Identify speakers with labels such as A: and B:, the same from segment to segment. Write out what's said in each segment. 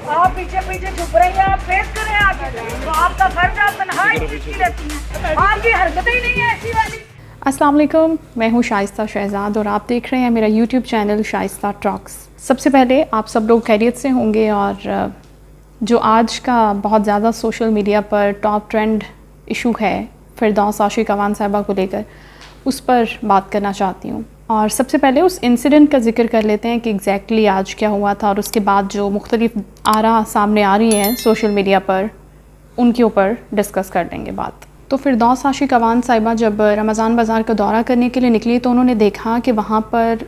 A: آپ پیچھے پیچھے چھپ رہی ہیں, آپ فیس کریں آگے, تو آپ کا فرض ہے, آپ تنہائی پیچھے رہتی ہیں, آپ کی حرکتیں ہی نہیں ہیں ایسی والی.
B: السلام علیکم, میں ہوں شائستہ شہزاد اور آپ دیکھ رہے ہیں میرا یوٹیوب چینل شائستہ ٹاکس. سب سے پہلے آپ سب لوگ خیریت سے ہوں گے, اور جو آج کا بہت زیادہ سوشل میڈیا پر ٹاپ ٹرینڈ ایشو ہے فردوس عاشق اعوان صاحبہ کو لے کر, اس پر بات کرنا چاہتی ہوں. اور سب سے پہلے اس انسیڈنٹ کا ذکر کر لیتے ہیں کہ ایگزیکٹلی آج کیا ہوا تھا, اور اس کے بعد جو مختلف آراء سامنے آ رہی ہیں سوشل میڈیا پر ان کے اوپر ڈسکس کر لیں گے بات. تو فردوس عاشق اعوان صاحبہ جب رمضان بازار کا دورہ کرنے کے لیے نکلی تو انہوں نے دیکھا کہ وہاں پر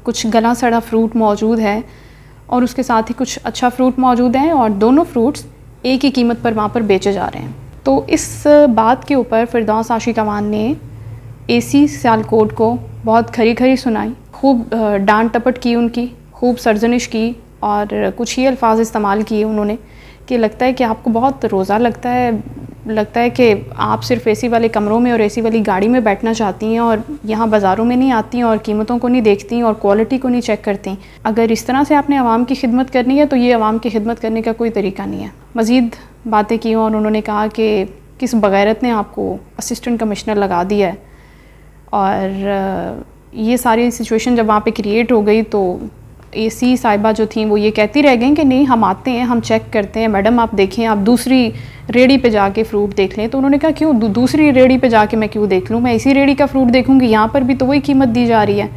B: کچھ گلا سڑا فروٹ موجود ہے اور اس کے ساتھ ہی کچھ اچھا فروٹ موجود ہیں, اور دونوں فروٹس ایک ہی قیمت پر وہاں پر بیچے جا رہے ہیں. تو اس بات کے اوپر فردوس عاشق اعوان نے اے سی سیالکوٹ کو بہت کھری کھری سنائی, خوب ڈانٹ ٹپٹ کی ان کی, خوب سرزنش کی, اور کچھ ہی الفاظ استعمال کیے انہوں نے کہ لگتا ہے کہ آپ کو بہت روزہ لگتا ہے کہ آپ صرف اے سی والے کمروں میں اور اے سی والی گاڑی میں بیٹھنا چاہتی ہیں اور یہاں بازاروں میں نہیں آتی ہیں اور قیمتوں کو نہیں دیکھتی اور کوالٹی کو نہیں چیک کرتی. اگر اس طرح سے آپ نے عوام کی خدمت کرنی ہے تو یہ عوام کی خدمت کرنے کا کوئی طریقہ نہیں ہے. مزید باتیں کی اور انہوں نے کہا کہ کس بغیرت نے آپ کو اسسٹنٹ کمشنر لگا دیا ہے, اور یہ ساری سچویشن جب وہاں پہ کریٹ ہو گئی تو اے سی صاحبہ جو تھیں وہ یہ کہتی رہ گئیں کہ نہیں ہم آتے ہیں, ہم چیک کرتے ہیں, میڈم آپ دیکھیں, آپ دوسری ریڑھی پہ جا کے فروٹ دیکھ لیں. تو انہوں نے کہا کیوں دوسری ریڑھی پہ جا کے میں کیوں دیکھ لوں, میں اسی ریڑھی کا فروٹ دیکھوں گی, یہاں پر بھی تو وہی قیمت دی جا رہی ہے,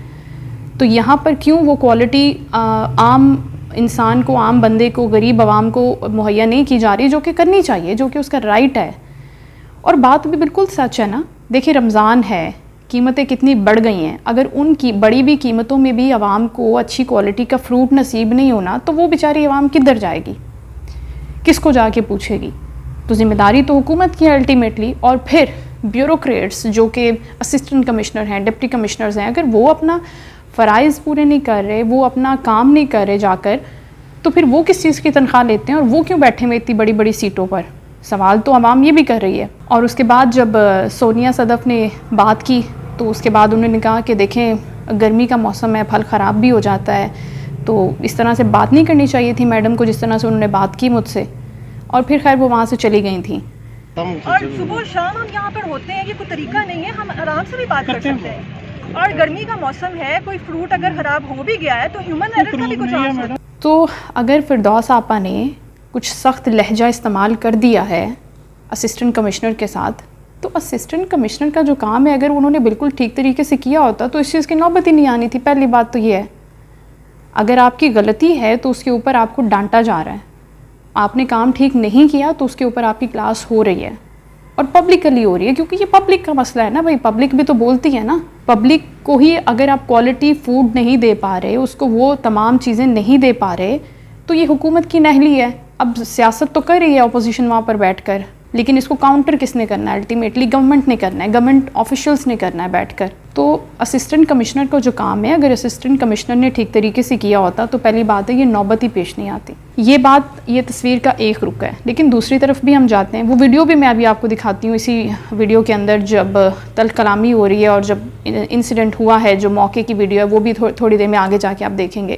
B: تو یہاں پر کیوں وہ کوالٹی عام انسان کو, عام بندے کو, غریب عوام کو مہیا نہیں کی جا رہی جو کہ کرنی چاہیے, جو کہ اس کا رائٹ ہے. اور بات بھی بالکل سچ ہے نا. دیکھیں رمضان ہے, قیمتیں کتنی بڑھ گئی ہیں, اگر ان کی بڑی بھی قیمتوں میں بھی عوام کو اچھی کوالٹی کا فروٹ نصیب نہیں ہونا تو وہ بیچاری عوام کدھر جائے گی, کس کو جا کے پوچھے گی. تو ذمہ داری تو حکومت کی ہے الٹیمیٹلی. اور پھر بیوروکریٹس جو کہ اسسٹنٹ کمشنر ہیں, ڈپٹی کمشنرز ہیں, اگر وہ اپنا فرائض پورے نہیں کر رہے, وہ اپنا کام نہیں کر رہے جا کر, تو پھر وہ کس چیز کی تنخواہ لیتے ہیں اور وہ کیوں بیٹھے ہوئے اتنی بڑی بڑی سیٹوں پر. سوال تو عوام یہ بھی کر رہی ہے. اور اس کے بعد جب سونیا صدف نے بات کی تو اس کے بعد انہوں نے کہا کہ دیکھیں گرمی کا موسم ہے, پھل خراب بھی ہو جاتا ہے, تو اس طرح سے بات نہیں کرنی چاہیے تھی میڈم کو جس طرح سے انہوں نے بات کی مجھ سے. اور پھر خیر وہ وہاں سے چلی گئی تھیں.
A: اور صبح شام ہم یہاں پر ہوتے ہیں, یہ کوئی طریقہ نہیں ہے, ہم آرام سے بھی بات کر سکتے ہیں. اور گرمی کا موسم ہے, کوئی فروٹ اگر خراب ہو بھی گیا ہے تو ہیومن ایرر کا بھی کچھ آنسر.
B: تو اگر فردوس آپا نے کچھ سخت لہجہ استعمال کر دیا ہے اسسٹنٹ کمشنر کے ساتھ, تو اسسٹنٹ کمشنر کا جو کام ہے اگر انہوں نے بالکل ٹھیک طریقے سے کیا ہوتا تو اس چیز کی نوبت ہی نہیں آنی تھی. پہلی بات تو یہ ہے, اگر آپ کی غلطی ہے تو اس کے اوپر آپ کو ڈانٹا جا رہا ہے, آپ نے کام ٹھیک نہیں کیا تو اس کے اوپر آپ کی کلاس ہو رہی ہے, اور پبلکلی ہو رہی ہے, کیونکہ یہ پبلک کا مسئلہ ہے نا بھائی, پبلک بھی تو بولتی ہے نا. پبلک کو ہی اگر آپ کوالٹی فوڈ نہیں دے پا رہے, اس کو وہ تمام چیزیں نہیں دے پا رہے, تو یہ حکومت کی نہلی ہے. اب سیاست تو کر رہی ہے اپوزیشن وہاں پر بیٹھ کر, لیکن اس کو کاؤنٹر کس نے کرنا ہے, الٹیمیٹلی گورنمنٹ نے کرنا ہے, گورنمنٹ آفیشلس نے کرنا ہے بیٹھ کر. تو اسسٹنٹ کمشنر کا جو کام ہے, اگر اسسٹنٹ کمشنر نے ٹھیک طریقے سے کیا ہوتا تو پہلی بات ہے یہ نوبت ہی پیش نہیں آتی. یہ بات, یہ تصویر کا ایک رخ ہے, لیکن دوسری طرف بھی ہم جاتے ہیں. وہ ویڈیو بھی میں ابھی آپ کو دکھاتی ہوں. اسی ویڈیو کے اندر جب تلخ کلامی ہو رہی ہے اور جب انسیڈنٹ ہوا ہے, جو موقع کی ویڈیو ہے, وہ بھی تھوڑی دیر میں آگے جا کے آپ دیکھیں گے.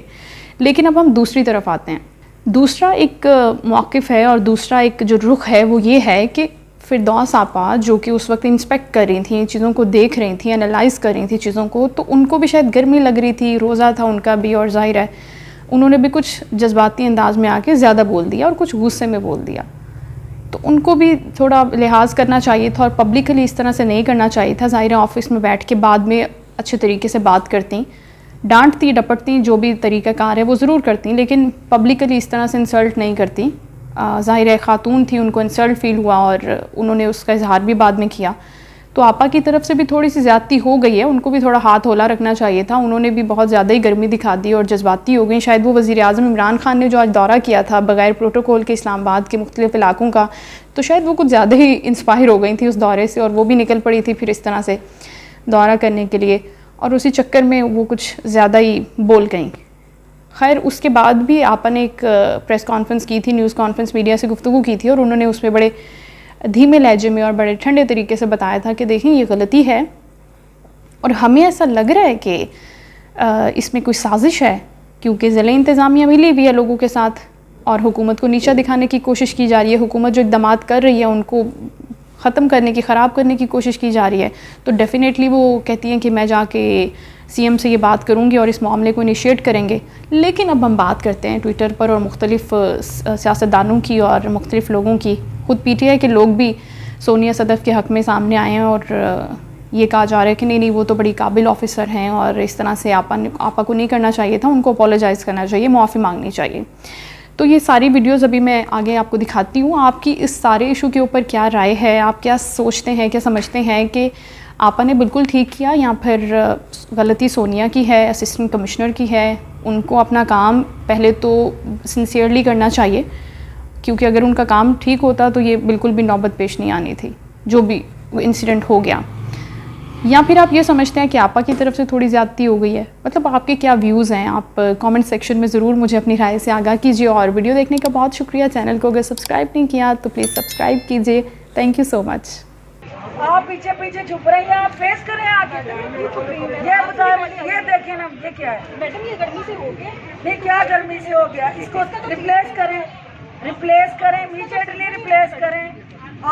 B: لیکن اب ہم دوسری طرف آتے ہیں. دوسرا ایک موقف ہے اور دوسرا ایک جو رخ ہے وہ یہ ہے کہ فردوس آپا جو کہ اس وقت انسپیکٹ کر رہی تھیں, چیزوں کو دیکھ رہی تھیں, انالائز کر رہی تھیں چیزوں کو, تو ان کو بھی شاید گرمی لگ رہی تھی, روزہ تھا ان کا بھی, اور ظاہر ہے انہوں نے بھی کچھ جذباتی انداز میں آ کے زیادہ بول دیا اور کچھ غصے میں بول دیا. تو ان کو بھی تھوڑا لحاظ کرنا چاہیے تھا اور پبلکلی اس طرح سے نہیں کرنا چاہیے تھا. ظاہر ہے آفس میں بیٹھ کے بعد میں اچھے طریقے سے بات کرتی, ڈانٹتی ڈپٹتی, جو بھی طریقہ کار ہے وہ ضرور کرتی, لیکن پبلکلی اس طرح سے انسلٹ نہیں کرتی. ظاہر ہے خاتون تھی, ان کو انسلٹ فیل ہوا اور انہوں نے اس کا اظہار بھی بعد میں کیا. تو آپا کی طرف سے بھی تھوڑی سی زیادتی ہو گئی ہے, ان کو بھی تھوڑا ہاتھ ہولا رکھنا چاہیے تھا. انہوں نے بھی بہت زیادہ ہی گرمی دکھا دی اور جذباتی ہو گئی. شاید وہ وزیر اعظم عمران خان نے جو آج دورہ کیا تھا بغیر پروٹوکول کے اسلام آباد کے مختلف علاقوں کا, تو شاید وہ کچھ زیادہ ہی انسپائر ہو گئی تھی اس دورے سے, اور وہ بھی نکل پڑی تھی پھر اس طرح سے دورہ کرنے کے لیے, اور اسی چکر میں وہ کچھ زیادہ ہی بول گئیں. خیر اس کے بعد بھی آپا نے ایک پریس کانفرنس کی تھی, نیوز کانفرنس میڈیا سے گفتگو کی تھی, اور انہوں نے اس میں بڑے دھیمے لہجے میں اور بڑے ٹھنڈے طریقے سے بتایا تھا کہ دیکھیں یہ غلطی ہے, اور ہمیں ایسا لگ رہا ہے کہ اس میں کوئی سازش ہے, کیونکہ ضلع انتظامیہ ملی ہوئی ہے لوگوں کے ساتھ, اور حکومت کو نیچا دکھانے کی کوشش کی جا رہی ہے. حکومت جو اقدامات کر رہی ہے ان کو ختم کرنے کی, خراب کرنے کی کوشش کی جا رہی ہے. تو ڈیفینیٹلی وہ کہتی ہیں کہ میں جا کے سی ایم سے یہ بات کروں گی اور اس معاملے کو انیشیٹ کریں گے. لیکن اب ہم بات کرتے ہیں ٹویٹر پر اور مختلف سیاستدانوں کی اور مختلف لوگوں کی. خود پی ٹی آئی کے لوگ بھی سونیا صدف کے حق میں سامنے آئے ہیں اور یہ کہا جا رہا ہے کہ نہیں وہ تو بڑی قابل آفیسر ہیں اور اس طرح سے آپا کو نہیں کرنا چاہیے تھا, ان کو اپولوجائز کرنا چاہیے, معافی مانگنی چاہیے. تو یہ ساری ویڈیوز ابھی میں آگے آپ کو دکھاتی ہوں. آپ کی اس سارے ایشو کے اوپر کیا رائے ہے, آپ کیا سوچتے ہیں, کیا سمجھتے ہیں کہ آپا نے بالکل ٹھیک کیا یا پھر غلطی سونیا کی ہے, اسسٹنٹ کمشنر کی ہے؟ ان کو اپنا کام پہلے تو سنسیئرلی کرنا چاہیے, کیونکہ اگر ان کا کام ٹھیک ہوتا تو یہ بالکل بھی نوبت پیش نہیں آنی تھی جو بھی انسیڈنٹ ہو گیا. یا پھر آپ یہ سمجھتے ہیں کہ آپا کی طرف سے تھوڑی زیادتی ہو گئی ہے؟ مطلب آپ کے کیا ویوز ہیں؟ آپ کامنٹ سیکشن میں ضرور مجھے اپنی رائے سے آگاہ کیجیے. اور ویڈیو دیکھنے کا بہت شکریہ. چینل کو اگر سبسکرائب نہیں کیا تو پلیز سبسکرائب کیجیے. تھینک یو سو مچ.
C: آپ پیچھے پیچھے چھپ رہی ہیں, آپ فیس کریں آگے. یہ بتائیں, یہ دیکھیں نا, یہ کیا ہے
A: میڈم یہ گرمی سے ہو گیا.
C: نہیں, کیا گرمی سے ہو گیا؟ اس کو ریپلیس کریں, امیڈیٹلی ریپلیس کریں.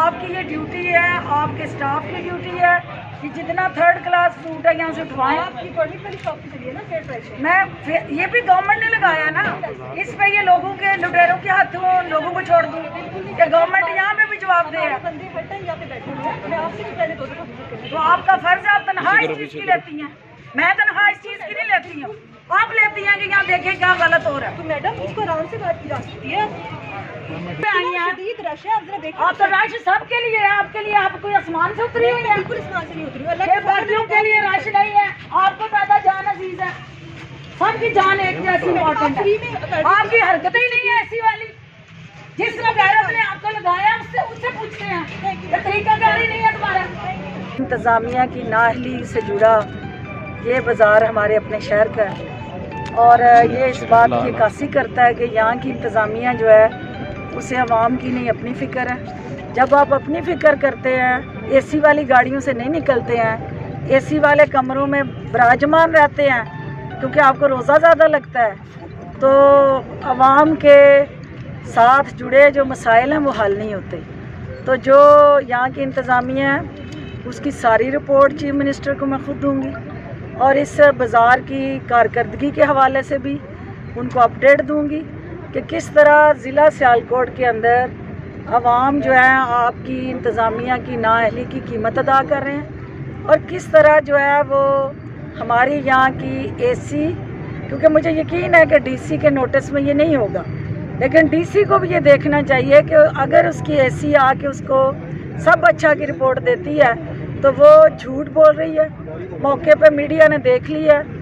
C: آپ کی یہ ڈیوٹی ہے, آپ کے اسٹاف کی ڈیوٹی ہے کہ جتنا تھرڈ کلاس فروٹ ہے یہاں سے اٹھوائیں.
A: آپ کی پرمٹ والی شاپ کی چلیے نا, فیئر پرائس.
C: میں یہ بھی گورنمنٹ نے لگایا نا, اس پہ یہ لوگوں کے لٹیروں کے ہاتھوں لوگوں کو چھوڑ دوں کہ گورنمنٹ یہاں پہ بھی جواب دے.
A: بندے ہر ٹائم یہاں پہ بیٹھے ہوئے ہیں. میں آپ سے بھی پہلے 2 دفعہ وزٹ کرنے.
C: تو آپ کا فرض ہے, آپ تنخواہ اس چیز کی لیتی ہیں, میں تنخواہ اس چیز کی نہیں لیتی ہوں. آپ لیتی ہیں کہ یہاں دیکھیں کیا غلط ہو رہا ہے.
A: تو میڈم اس کو آرام سے بات کی جا سکتی ہے. شدید رش ہے, آپ ذرا دیکھیں.
C: آپ تو رش سب کے لیے ہے, آپ کے لیے آپ کوئی آسمان سے اتری ہوئی ہے.
A: بالکل اسمان سے نہیں اتری ہوں. اللہ
C: یہ باقیوں کے لیے رش نہیں ہے, آپ کو زیادہ جان عزیز ہے. سب کی جان ایک جیسی امپورٹنٹ ہے. آپ کی حرکتیں ہی نہیں ہے ایسی والی. جس نے غیرت نے آپ کو لگایا اس سے پوچھتے ہیں, یہ طریقہ کاری نہیں ہے تمہارا. انتظامیہ کی نااہلی سے جڑا یہ بازار ہمارے اپنے شہر کا ہے, اور یہ اس بات کی عکاسی کرتا ہے کہ یہاں کی انتظامیہ جو ہے اسے عوام کی نہیں اپنی فکر ہے. جب آپ اپنی فکر کرتے ہیں, اے سی والی گاڑیوں سے نہیں نکلتے ہیں, اے سی والے کمروں میں براجمان رہتے ہیں کیونکہ آپ کو روزہ زیادہ لگتا ہے, تو عوام کے ساتھ جڑے جو مسائل ہیں وہ حل نہیں ہوتے. تو جو یہاں کی انتظامیہ ہے اس کی ساری رپورٹ چیف منسٹر کو میں خود دوں گی, اور اس بازار کی کارکردگی کے حوالے سے بھی ان کو اپڈیٹ دوں گی کہ کس طرح ضلع سیالکوٹ کے اندر عوام جو ہے آپ کی انتظامیہ کی نااہلی کی قیمت ادا کر رہے ہیں, اور کس طرح جو ہے وہ ہماری یہاں کی اے سی, کیونکہ مجھے یقین ہے کہ ڈی سی کے نوٹس میں یہ نہیں ہوگا, لیکن ڈی سی کو بھی یہ دیکھنا چاہیے کہ اگر اس کی اے سی آ کے اس کو سب اچھا کی رپورٹ دیتی ہے تو وہ جھوٹ بول رہی ہے. موقع پہ میڈیا نے دیکھ لی ہے